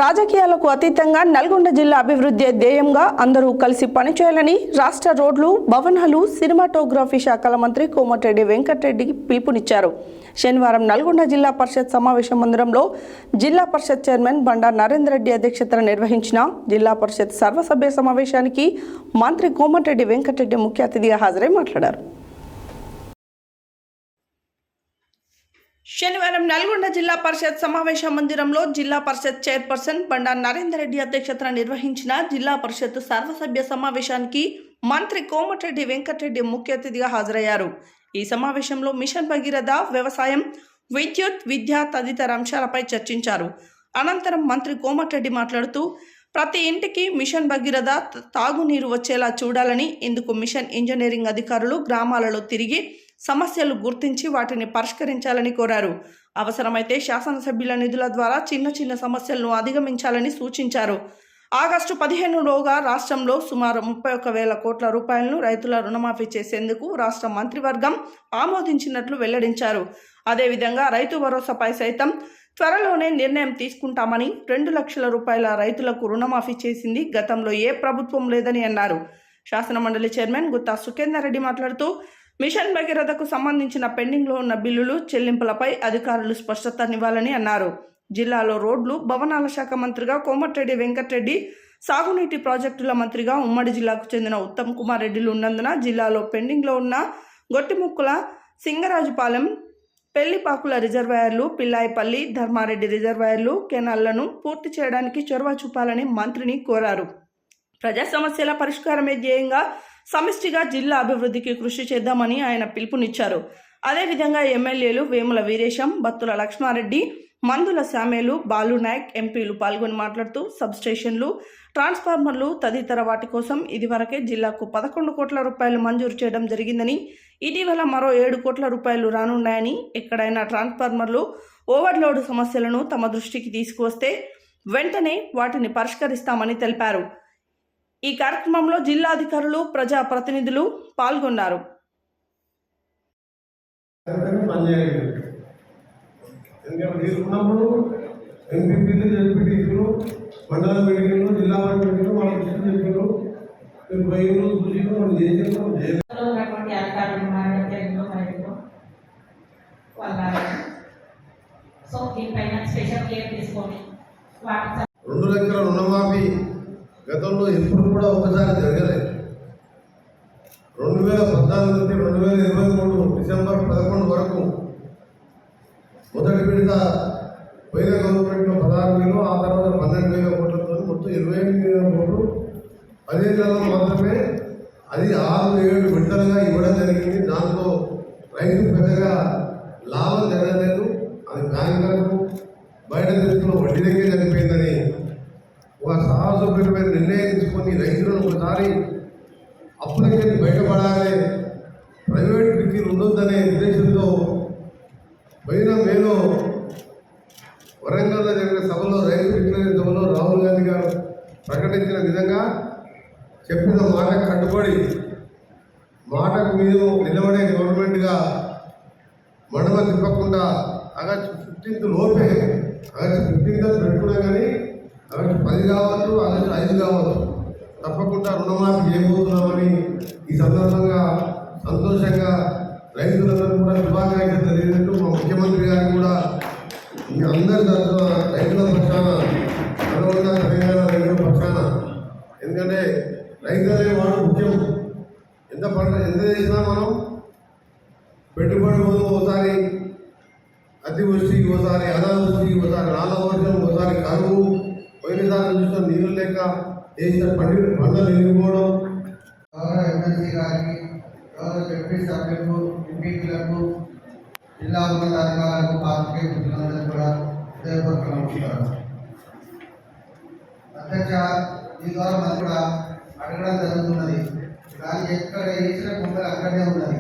రాజకీయాలకు అతీతంగా నల్గొండ జిల్లా అభివృద్ధి ధ్యేయంగా అందరూ కలిసి పనిచేయాలని రాష్ట్ర రోడ్లు, భవనాలు, సినిమాటోగ్రఫీ శాఖల మంత్రి కోమటిరెడ్డి వెంకటరెడ్డి పిలుపునిచ్చారు. శనివారం నల్గొండ జిల్లా పరిషత్ సమావేశ మందిరంలో జిల్లా పరిషత్ చైర్మన్ బండా నరేందర్ రెడ్డి అధ్యక్షతన నిర్వహించిన జిల్లా పరిషత్ సర్వసభ్య సమావేశానికి మంత్రి కోమటిరెడ్డి వెంకటరెడ్డి ముఖ్య అతిథిగా హాజరై మాట్లాడారు. శనివారం నల్గొండ జిల్లా పరిషత్ సమావేశ మందిరంలో జిల్లా పరిషత్ చైర్పర్సన్ బండా నరేందర్ రెడ్డి అధ్యక్షతన నిర్వహించిన జిల్లా పరిషత్ సర్వసభ్య సమావేశానికి మంత్రి కోమటిరెడ్డి వెంకటరెడ్డి ముఖ్య అతిథిగా హాజరయ్యారు. ఈ సమావేశంలో మిషన్ భగీరథ, వ్యవసాయం, విద్యుత్, విద్య తదితర అంశాలపై చర్చించారు. అనంతరం మంత్రి కోమటిరెడ్డి మాట్లాడుతూ ప్రతి ఇంటికి మిషన్ భగీరథ తాగునీరు వచ్చేలా చూడాలని, ఇందుకు మిషన్ ఇంజనీరింగ్ అధికారులు గ్రామాలలో తిరిగి సమస్యలు గుర్తించి వాటిని పరిష్కరించాలని కోరారు. అవసరమైతే శాసనసభ్యుల నిధుల ద్వారా చిన్న చిన్న సమస్యలను అధిగమించాలని సూచించారు. ఆగస్టు 15లోగా రాష్ట్రంలో సుమారు 31,000 కోట్ల రూపాయలను రైతుల రుణమాఫీ చేసేందుకు రాష్ట్ర మంత్రివర్గం ఆమోదించినట్లు వెల్లడించారు. అదేవిధంగా రైతు భరోసాపై సైతం త్వరలోనే నిర్ణయం తీసుకుంటామని, 2 లక్షల రూపాయల రైతులకు రుణమాఫీ చేసింది గతంలో ఏ ప్రభుత్వం లేదని అన్నారు. శాసనమండలి చైర్మన్ గుత్తా సుఖేందర్ రెడ్డి మాట్లాడుతూ మిషన్ భగీరథకు సంబంధించిన పెండింగ్లో ఉన్న బిల్లులు చెల్లింపులపై అధికారులు స్పష్టతనివ్వాలని అన్నారు. జిల్లాలో రోడ్లు, భవనాల శాఖ మంత్రిగా కోమటిరెడ్డి వెంకటరెడ్డి, సాగునీటి ప్రాజెక్టుల మంత్రిగా ఉమ్మడి జిల్లాకు చెందిన ఉత్తమ్ కుమార్ రెడ్డిలు ఉన్నందున జిల్లాలో పెండింగ్లో ఉన్న గొట్టిముక్కుల, సింగరాజుపాలెం, పెళ్లిపాకుల రిజర్వాయర్లు, పిల్లాయిపల్లి, ధర్మారెడ్డి రిజర్వాయర్లు, కెనాల్లను పూర్తి చేయడానికి చొరవ చూపాలని మంత్రిని కోరారు. ప్రజా సమస్యల పరిష్కారమే ధ్యేయంగా సమిష్టిగా జిల్లా అభివృద్ధికి కృషి చేద్దామని ఆయన పిలుపునిచ్చారు. అదేవిధంగా ఎమ్మెల్యేలు వేముల వీరేశం, బత్తుల లక్ష్మారెడ్డి, మందుల శామేలు, బాలు నాయక్ ఎంపీలు పాల్గొని మాట్లాడుతూ సబ్స్టేషన్లు, ట్రాన్స్ఫార్మర్లు తదితర వాటి కోసం ఇదివరకే జిల్లాకు 11 కోట్ల రూపాయలు మంజూరు చేయడం జరిగిందని, ఇటీవల మరో 7 కోట్ల రూపాయలు రానున్నాయని, ఎక్కడైనా ట్రాన్స్ఫార్మర్లు ఓవర్లోడ్ సమస్యలను తమ దృష్టికి తీసుకువస్తే వెంటనే వాటిని పరిష్కరిస్తామని తెలిపారు. ఈ కార్యక్రమంలో జిల్లా అధికారులు, ప్రజా ప్రతినిధులు పాల్గొన్నారు. సో దీనిపైన స్పెషల్ కేర్ తీసుకొని 2 లక్షల రుణమాఫీ గతంలో ఎప్పుడు కూడా ఒకసారి జరగలేదు. 2014 నుండి 2023 డిసెంబర్ 11 వరకు మొదటి విడత పోయిన గవర్నమెంట్లో 16,000, ఆ తర్వాత 12,000 కోట్లతో మొత్తం 28,000 కోట్లు 10 నెలల్లో మాత్రమే అది 6-7 విడతలుగా ఇవ్వడం జరిగింది. దాంతో రైతు పెద్దగా లాభం జరగలేదు. అది బ్యాంకులకు బయట దేశంలో వడ్డీ దగ్గర చనిపోయిందని ఒక సాహసోపేతమైన నిర్ణయం తీసుకొని రైతులను ఒకసారి అప్పులకి బయటపడాలి, ప్రైవేట్ వ్యక్తులు ఉండొద్దనే ఉద్దేశంతో పోయిన మేలో వరంగల్లో జరిగిన సభలో, రైతు విక్రయ సభలో రాహుల్ గాంధీ గారు ప్రకటించిన విధంగా చెప్పిన మాటకు కట్టుబడి మాటకు మీద నిలబడే గవర్నమెంట్గా మడమ తిప్పకుండా ఆగస్టు 15 లోపే, ఆగస్టు 15 పెట్టుకున్నా కానీ ఆగస్టు 10 కావచ్చు, ఆగస్టు 5 కావచ్చు, తప్పకుండా రుణమాఫీ చేయబోతున్నామని ఈ సందర్భంగా సంతోషంగా రైతులందరూ కూడా శుభాకాంక్షలు తెలియజేస్తూ మా ముఖ్యమంత్రి గారికి కూడా మీ అందరి తరఫున రైతుల పక్షాన, తెలంగాణ రైతుల పక్షాన, ఎందుకంటే రైతు అనేవాడు ముఖ్యం. ఎంత చేసినా మనం పెట్టుబడి ఒకసారి అతివృష్టికి, ఒకసారి అనావృష్టికి, ఒకసారి రాళ్ళ వర్షం, ఒకసారి కరువు, పోయినసారి చూసిన నీళ్ళు లేక చేసిన పంటలు ఎన్నుకోవడం. ఎమ్మెల్సీ గారికి, ఎంపీ సభ్యులకు, ఎంపీలకు, జిల్లా ఉన్నతాధికారులకు, పార్టీ మిత్రులందరూ కూడా హృదయపూర్వక నమస్కారం. అధ్యక్ష, ఈ ద్వారా మనం కూడా అడగడం జరుగుతున్నది. దానికి ఎక్కడ వేసిన ముందర అక్కడే ఉన్నది.